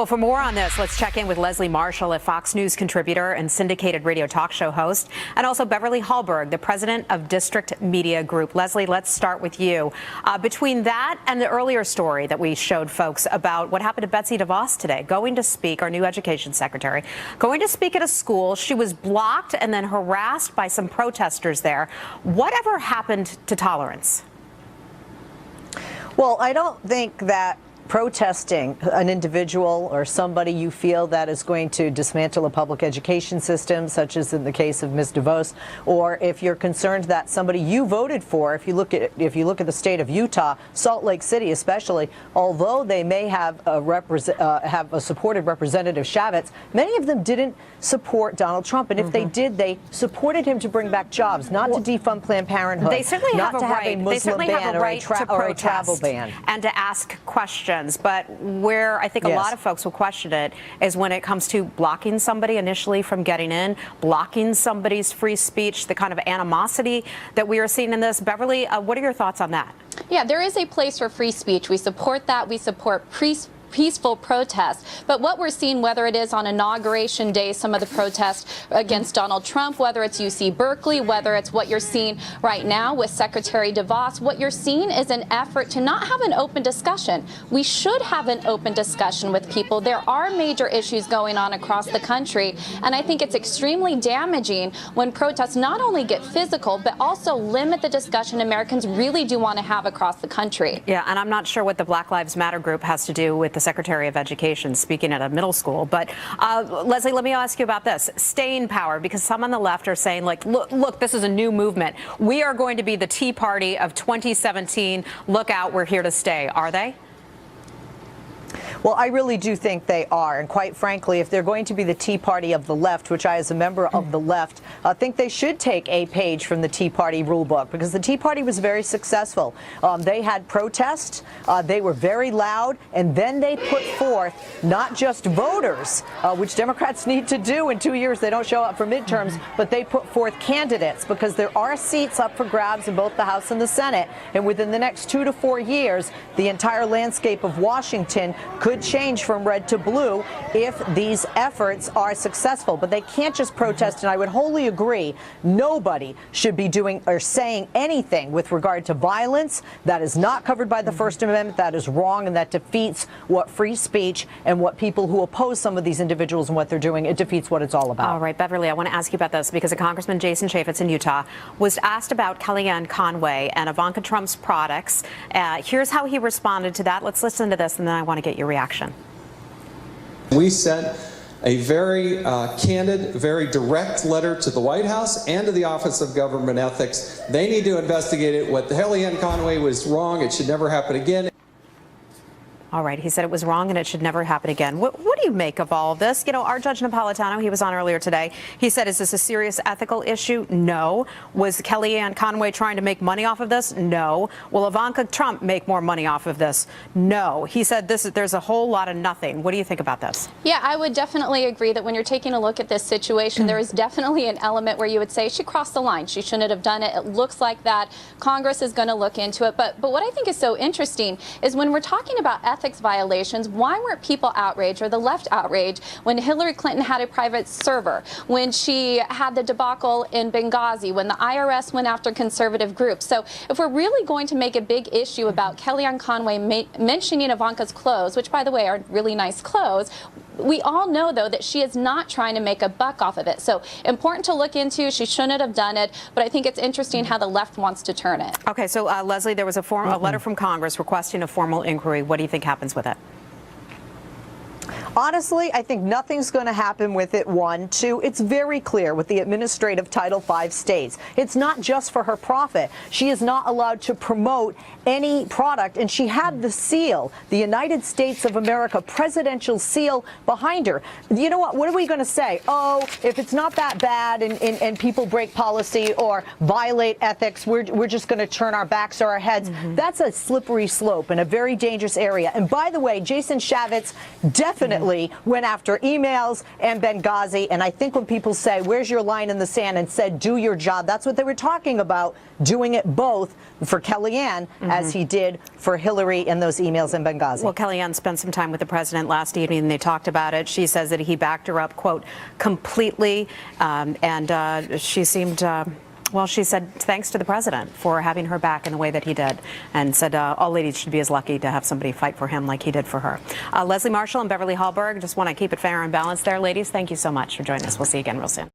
Well, for more on this, let's check in with Leslie Marshall, a Fox News contributor and syndicated radio talk show host, and also Beverly Hallberg, the president of District Media Group. Leslie, let's start with you. Between that and the earlier story that we showed folks about what happened to Betsy Devos today, going to speak, our new education secretary, going to speak at a school. She was blocked and then harassed by some protesters there. Whatever happened to tolerance? Well, I don't think that protesting an individual or somebody you feel that is going to dismantle a public education system, such as in the case of Ms. Devos, or if you're concerned that somebody you voted for, if you look at the state of Utah, Salt Lake City especially, although they may have a supported Representative Chavez, many of them didn't support Donald Trump, and if they did, they supported him to bring back jobs, not to defund Planned Parenthood, they certainly not have to a have a Muslim ban or a travel ban, and to ask questions. But where I think a lot of folks will question it is when it comes to blocking somebody initially from getting in, blocking somebody's free speech, the kind of animosity that we are seeing in this. Beverly, what are your thoughts on that? Yeah, there is a place for free speech. We support that. We support peaceful protests. But what we're seeing, whether it is on Inauguration Day, some of the protests against Donald Trump, whether it's UC Berkeley, whether it's what you're seeing right now with Secretary DeVos, what you're seeing is an effort to not have an open discussion. We should have an open discussion with people. There are major issues going on across the country, and I think it's extremely damaging when protests not only get physical, but also limit the discussion Americans really do want to have across the country. Yeah, and I'm not sure what the Black Lives Matter group has to do with the Secretary of Education speaking at a middle school. But Leslie, let me ask you about this. Staying power, because some on the left are saying, like, look, this is a new movement. We are going to be the Tea Party of 2017. Look out, we're here to stay. Are they? Well, I really do think they are. And quite frankly, if they're going to be the Tea Party of the left, which I, as a member of the left, think they should take a page from the Tea Party rule book, because the Tea Party was very successful. They had protests. They were very loud. And then they put forth not just voters, which Democrats need to do in 2 years. They don't show up for midterms, but they put forth candidates, because there are seats up for grabs in both the House and the Senate. And within the next 2 to 4 years, the entire landscape of Washington could change from red to blue if these efforts are successful. But they can't just protest, and I would wholly agree, nobody should be doing or saying anything with regard to violence. That is not covered by the First Amendment. That is wrong, and that defeats what free speech and what people who oppose some of these individuals and what they're doing, it defeats what it's all about. All right, Beverly, I want to ask you about this, because a Congressman, Jason Chaffetz in Utah, was asked about Kellyanne Conway and Ivanka Trump's products. Here's how he responded to that. Let's listen to this, and then I want to get your reaction. We sent a very candid, very direct letter to the White House and to the Office of Government Ethics. They need to investigate it. What Kellyanne Conway was wrong. It should never happen again. All right. He said it was wrong and it should never happen again. What do you make of all of this? You know, our Judge Napolitano, he was on earlier today. He said, is this a serious ethical issue? No. Was Kellyanne Conway trying to make money off of this? No. Will Ivanka Trump make more money off of this? No. He said there's a whole lot of nothing. What do you think about this? Yeah, I would definitely agree that when you're taking a look at this situation, there is definitely an element where you would say she crossed the line. She shouldn't have done it. It looks like that. Congress is going to look into it. But what I think is so interesting is when we're talking about ethics violations, why weren't people outraged, or the left outraged, when Hillary Clinton had a private server, when she had the debacle in Benghazi, when the IRS went after conservative groups? So if we're really going to make a big issue about Kellyanne Conway mentioning Ivanka's clothes, which, by the way, are really nice clothes, we all know, though, that she is not trying to make a buck off of it. So important to look into. She shouldn't have done it. But I think it's interesting how the left wants to turn it. Okay, so Leslie, there was a letter from Congress requesting a formal inquiry. What do you think happens with it? Honestly, I think nothing's going to happen with it. One. Two, it's very clear what the administrative Title V states. It's not just for her profit. She is not allowed to promote any product, and she had the seal, the United States of America presidential seal behind her. You know what? What are we going to say? Oh, if it's not that bad and people break policy or violate ethics, we're just going to turn our backs or our heads. That's a slippery slope and a very dangerous area. And by the way, Jason Chaffetz definitely definitely went after emails and Benghazi. And I think when people say, where's your line in the sand, and said, do your job, that's what they were talking about, doing it both for Kellyanne as he did for Hillary in those emails in Benghazi. Well, Kellyanne spent some time with the president last evening, and they talked about it. She says that he backed her up, quote, completely, and she seemed... well, she said thanks to the president for having her back in the way that he did, and said all ladies should be as lucky to have somebody fight for him like he did for her. Leslie Marshall and Beverly Hallberg, just want to keep it fair and balanced there. Ladies, thank you so much for joining us. We'll see you again real soon.